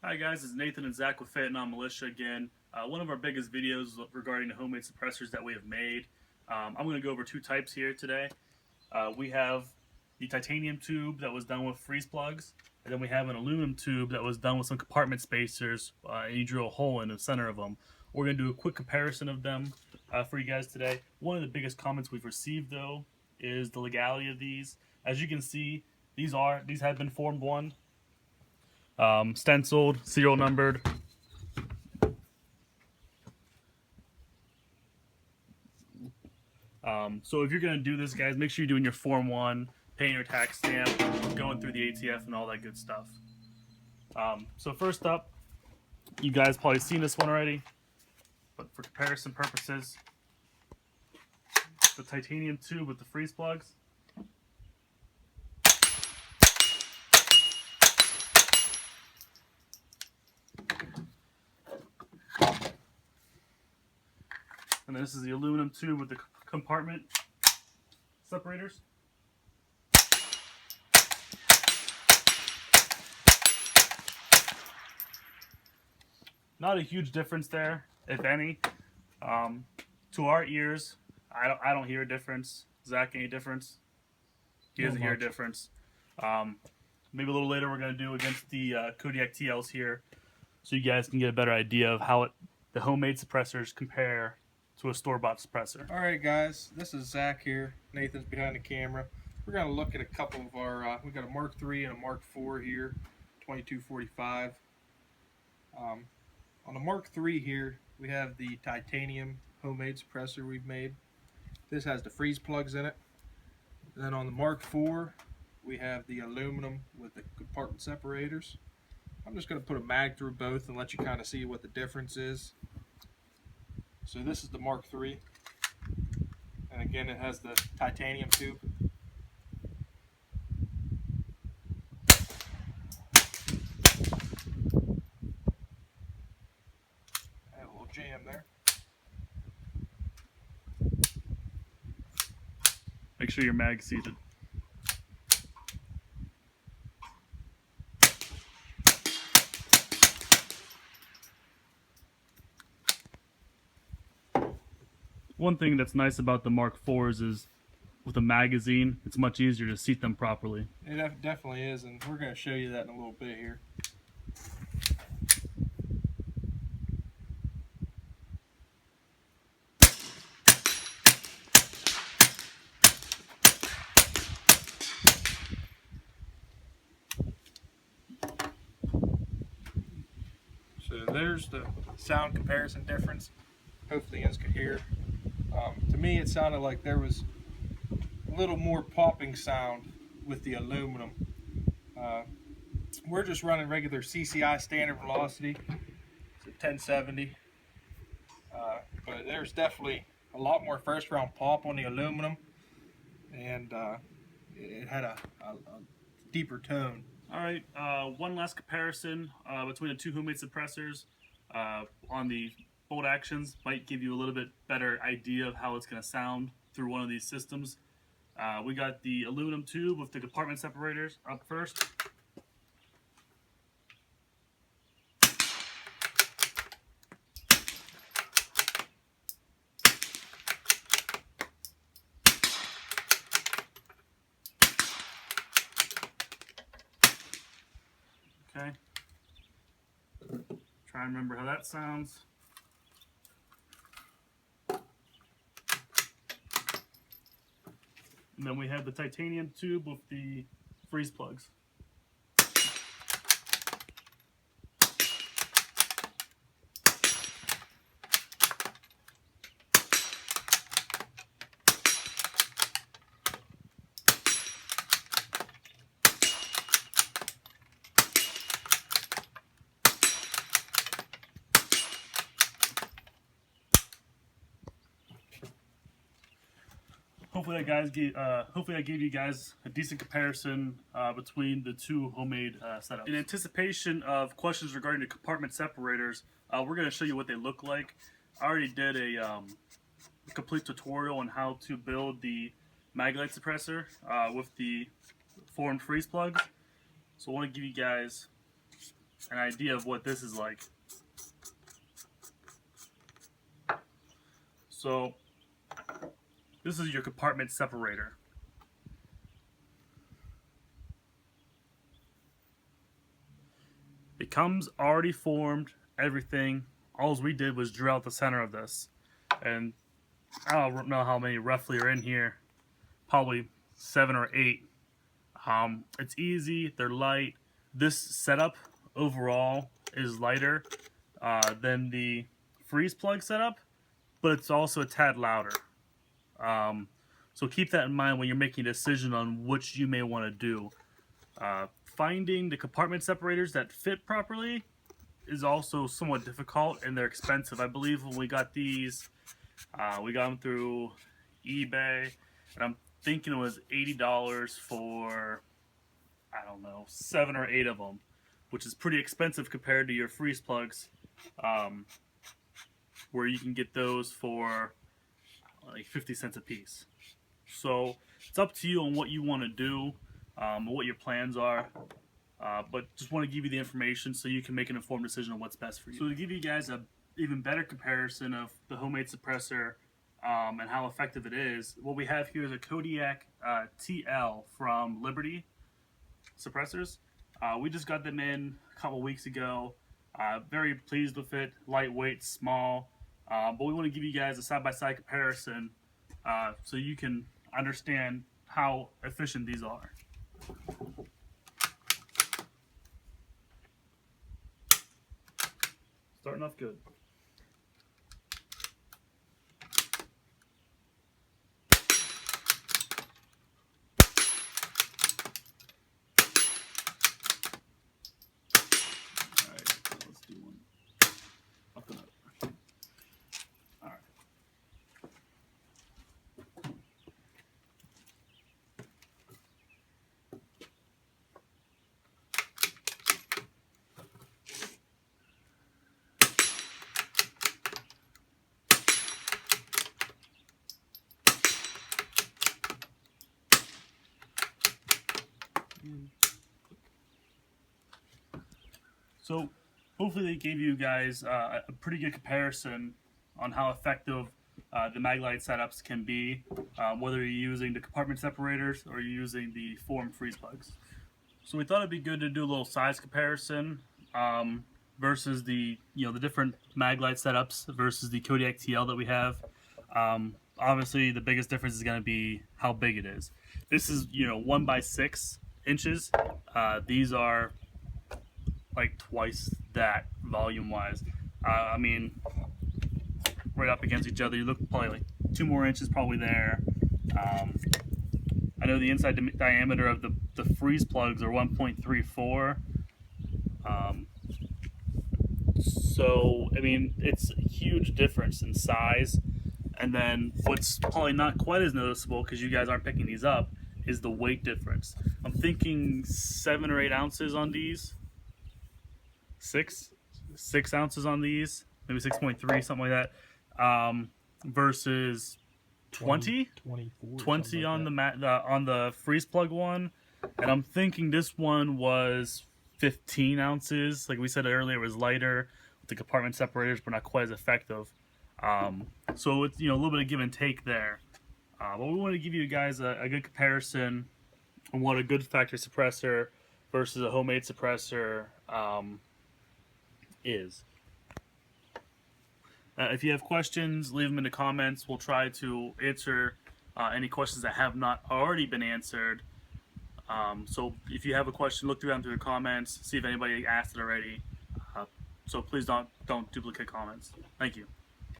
Hi guys, it's Nathan and Zach with Fayettenammilitia again. One of our biggest videos regarding the homemade suppressors that we have made. I'm going to go over two types here today. We have the titanium tube that was done with freeze plugs, and then we have an aluminum tube that was done with some compartment spacers, and you drill a hole in the center of them. We're going to do a quick comparison of them for you guys today. One of the biggest comments we've received though is the legality of these. As you can see, these have been Form 1. Stenciled, serial numbered. So if you're going to do this, guys, make sure you're doing your Form 1, paying your tax stamp, going through the ATF and all that good stuff. So first up, you guys probably seen this one already, but for comparison purposes, the titanium tube with the freeze plugs. And then this is the aluminum tube with the compartment separators. Not a huge difference there, if any. To our ears, I don't hear a difference. Zach, any difference? He doesn't hear a difference. Maybe a little later we're going to do against the Kodiak TLs here, so you guys can get a better idea of how the homemade suppressors compare to a store-bought suppressor. Alright guys, this is Zach here. Nathan's behind the camera. We're going to look at a couple of our, we've got a Mark III and a Mark IV here, 2245. On the Mark III here, we have the titanium homemade suppressor we've made. This has the freeze plugs in it. And then on the Mark IV, we have the aluminum with the compartment separators. I'm just going to put a mag through both and let you kind of see what the difference is. So this is the Mark III, and again it has the titanium tube. I had a little jam there. Make sure your mag's seated. One thing that's nice about the Mark IVs is with a magazine, it's much easier to seat them properly. It definitely is, and we're going to show you that in a little bit here. So there's the sound comparison difference. Hopefully you guys could hear. To me it sounded like there was a little more popping sound with the aluminum. We're just running regular CCI standard velocity. It's a 1070. But there's definitely a lot more first round pop on the aluminum, and it had a deeper tone. Alright, one last comparison between the two homemade suppressors on the bolt actions might give you a little bit better idea of how it's going to sound through one of these systems. We got the aluminum tube with the compartment separators up first. Okay. Try and remember how that sounds. And then we have the titanium tube with the freeze plugs. Hopefully I gave you guys a decent comparison between the two homemade setups. In anticipation of questions regarding the compartment separators, we're going to show you what they look like. I already did a complete tutorial on how to build the Maglite suppressor with the formed freeze plugs. So I want to give you guys an idea of what this is like. So this is your compartment separator. It comes already formed, everything. All we did was drill out the center of this. And I don't know how many roughly are in here. Probably 7 or 8. It's easy, they're light. This setup overall is lighter than the freeze plug setup, but it's also a tad louder. So keep that in mind when you're making a decision on which you may want to do. Finding the compartment separators that fit properly is also somewhat difficult, and they're expensive. I believe when we got these, we got them through eBay, and I'm thinking it was $80 for, I don't know, 7 or 8 of them, which is pretty expensive compared to your freeze plugs, where you can get those for like 50 cents a piece. So it's up to you on what you want to do, what your plans are. But just want to give you the information so you can make an informed decision on what's best for you. So to give you guys a even better comparison of the homemade suppressor and how effective it is, what we have here is a Kodiak TL from Liberty Suppressors. We just got them in a couple weeks ago. Very pleased with it. Lightweight, small. But we want to give you guys a side-by-side comparison so you can understand how efficient these are. Starting off good. Alright, let's do one up and up. Alright. So hopefully they gave you guys a pretty good comparison on how effective the Maglite setups can be, whether you're using the compartment separators or you're using the form freeze plugs. So we thought it'd be good to do a little size comparison versus the the different Maglite setups versus the Kodiak TL that we have. Obviously, the biggest difference is going to be how big it is. This is 1 by 6 inches. These are like twice that volume wise. I mean, right up against each other. You look probably like 2 more inches probably there. I know the inside diameter of the freeze plugs are 1.34. So I mean, it's a huge difference in size. And then what's probably not quite as noticeable, because you guys aren't picking these up, is the weight difference. I'm thinking 7 or 8 ounces on these. 6 ounces on these, maybe 6.3, something like that, versus 20 on on the freeze plug one. And I'm thinking this one was 15 ounces. Like we said earlier, it was lighter with the compartment separators, but not quite as effective. So it's a little bit of give and take there. But we want to give you guys a good comparison on what a good factory suppressor versus a homemade suppressor is. If you have questions, leave them in the comments. We'll try to answer any questions that have not already been answered. So if you have a question, look through the comments, see if anybody asked it already. So please don't duplicate comments. Thank you.